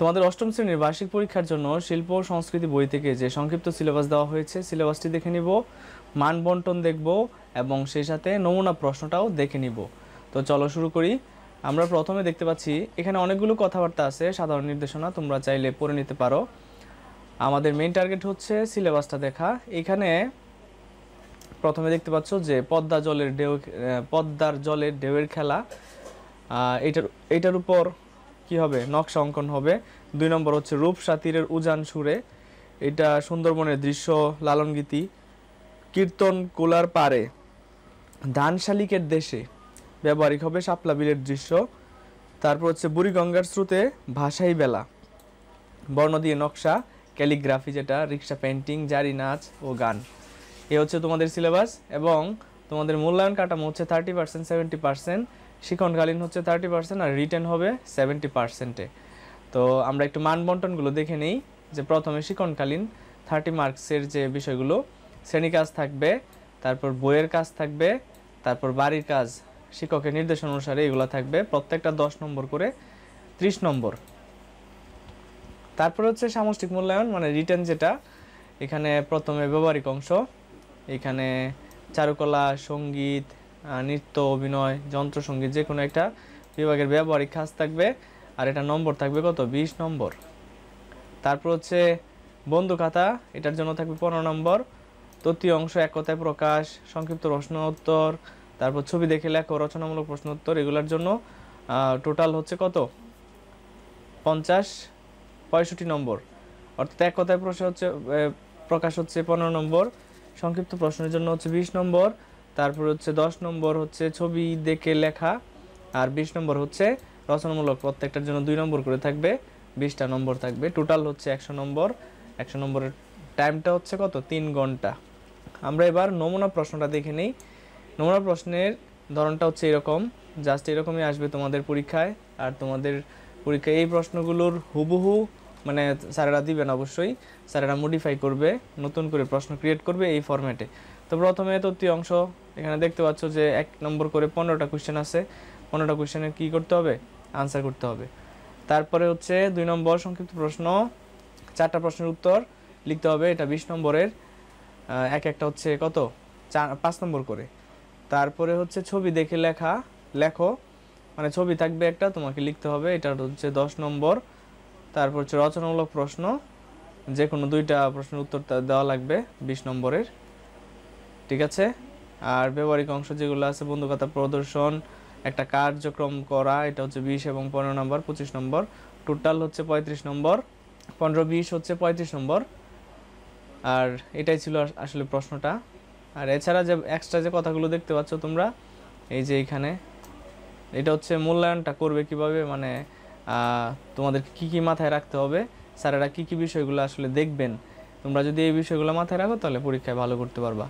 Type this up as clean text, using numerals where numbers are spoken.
তোমাদের অষ্টম শ্রেণীর বার্ষিক পরীক্ষার জন্য শিল্প ও সংস্কৃতি বই থেকে যে সংক্ষিপ্ত সিলেবাস দেওয়া হয়েছে সিলেবাসটি দেখে নিব, মান বন্টন দেখব এবং সেই সাথে নমুনা প্রশ্নটাও দেখে নিব। তো চলো শুরু করি। আমরা প্রথমে দেখতে পাচ্ছি এখানে অনেকগুলো কথাবার্তা আছে, সাধারণ নির্দেশনা, তোমরা চাইলে পড়ে নিতে পারো। আমাদের মেইন টার্গেট হচ্ছে সিলেবাসটা দেখা। এখানে প্রথমে দেখতে পাচ্ছ যে পদ্মার জলের ঢেউয়ের খেলা, এটার উপর কি হবে, নকশা অঙ্কন হবে। 2 নম্বর হচ্ছে রূপসা তীরের উজান সুরে, এটা সুন্দরবনের দৃশ্য লালনগীতি। কীর্তন কুলার পারে ধান শালিকের দেশে, ব্যবহারিক হবে শাপলা বিলের দৃশ্য। তারপর হচ্ছে বুড়িগঙ্গার স্রোতে ভাষাই বেলা, বর্ণ দিয়ে নকশা, ক্যালিগ্রাফি যেটা, রিক্সা পেন্টিং, জারি নাচ ও গান। এ হচ্ছে তোমাদের সিলেবাস এবং তোমাদের মূল্যায়ন কাঠামো হচ্ছে 30%, 70%, শিক্ষণকালীন হচ্ছে 30% আর রিটেন হবে 70%-এ। তো আমরা একটু মান বন্টনগুলো দেখে নিই। যে প্রথমে শিক্ষণকালীন 30 মার্কসের যে বিষয়গুলো, শ্রেণী কাজ থাকবে, তারপর বইয়ের কাজ থাকবে, তারপর বাড়ির কাজ শিক্ষকের নির্দেশন অনুসারে এগুলো থাকবে, প্রত্যেকটা 10 নম্বর করে 30 নম্বর। তারপর হচ্ছে সামষ্টিক মূল্যায়ন মানে রিটেন, যেটা এখানে প্রথমে ব্যবহারিক অংশ, এখানে চারুকলা, সঙ্গীত, নৃত্য, অভিনয়, যন্ত্রসঙ্গীত যে কোনো একটা বিভাগের ব্যবহারিক কাজ থাকবে আর এটা নম্বর থাকবে কত, 20 নম্বর। তারপর হচ্ছে বন্ধু খাতা, এটার জন্য থাকবে 15 নম্বর। তৃতীয় অংশ এক কথায় প্রকাশ, সংক্ষিপ্ত প্রশ্ন উত্তর, তারপর ছবি দেখে লেখো, রচনামূলক প্রশ্ন উত্তর, এগুলোর জন্য টোটাল হচ্ছে কত, 65 নম্বর। অর্থাৎ এক কথায় প্রকাশ হচ্ছে 15 নম্বর, সংক্ষিপ্ত প্রশ্নের জন্য হচ্ছে 20 নম্বর, তারপর হচ্ছে 10 নম্বর হচ্ছে ছবি দেখে লেখা, আর 20 নম্বর হচ্ছে রচনামূলক, প্রত্যেকটার জন্য 2 নম্বর করে থাকবে, 20টা নম্বর থাকবে, টোটাল হচ্ছে 100 নম্বর। 100 নম্বরের টাইমটা হচ্ছে কত, 3 ঘন্টা। আমরা এবার নমুনা প্রশ্নটা দেখে নিই। নমুনা প্রশ্নের ধরনটা হচ্ছে এরকম, জাস্ট এরকমই আসবে তোমাদের পরীক্ষায়। আর তোমাদের পরীক্ষায় এই প্রশ্নগুলোর হুবহু মানে স্যারেরা দিবেন, অবশ্যই স্যারেরা মডিফাই করবে, নতুন করে প্রশ্ন ক্রিয়েট করবে এই ফরম্যাটে। তো প্রথমে তৃতীয় অংশ, এখানে দেখতে পাচ্ছ যে 1 নম্বর করে 15টা কোশ্চেন আছে, 15টা কোশ্চেনের কী করতে হবে, আনসার করতে হবে। তারপরে হচ্ছে 2 নম্বর সংক্ষিপ্ত প্রশ্ন, 4টা প্রশ্নের উত্তর লিখতে হবে, এটা 20 নম্বরের, একটা হচ্ছে কত, 5 নম্বর করে। তারপরে হচ্ছে ছবি দেখে লেখো, মানে ছবি থাকবে একটা, তোমাকে লিখতে হবে, এটা হচ্ছে 10 নম্বর। তারপর হচ্ছে রচনামূলক প্রশ্ন, যে কোনো 2টা প্রশ্নের উত্তর দেওয়া লাগবে, 20 নম্বরের, ঠিক আছে। আর ব্যবহারিক অংশ যেগুলো আছে, বন্ধুকথা প্রদর্শন, একটা কার্যক্রম করা, এটা হচ্ছে 20 এবং 15 নম্বর, 25 নম্বর, টোটাল হচ্ছে 35 নম্বর। 15-20 হচ্ছে 35 নম্বর। আর এটাই ছিল আসলে প্রশ্নটা। আর এছাড়া যে এক্সট্রা যে কথাগুলো দেখতে পাচ্ছ তোমরা, এই যে এখানে, এটা হচ্ছে মূল্যায়নটা করবে কিভাবে, মানে তোমাদের কি কি মাথায় রাখতে হবে, স্যারেরা কি কি বিষয়গুলো আসলে দেখবেন, তোমরা যদি এই বিষয়গুলো মাথায় রাখো তাহলে পরীক্ষায় ভালো করতে পারবা।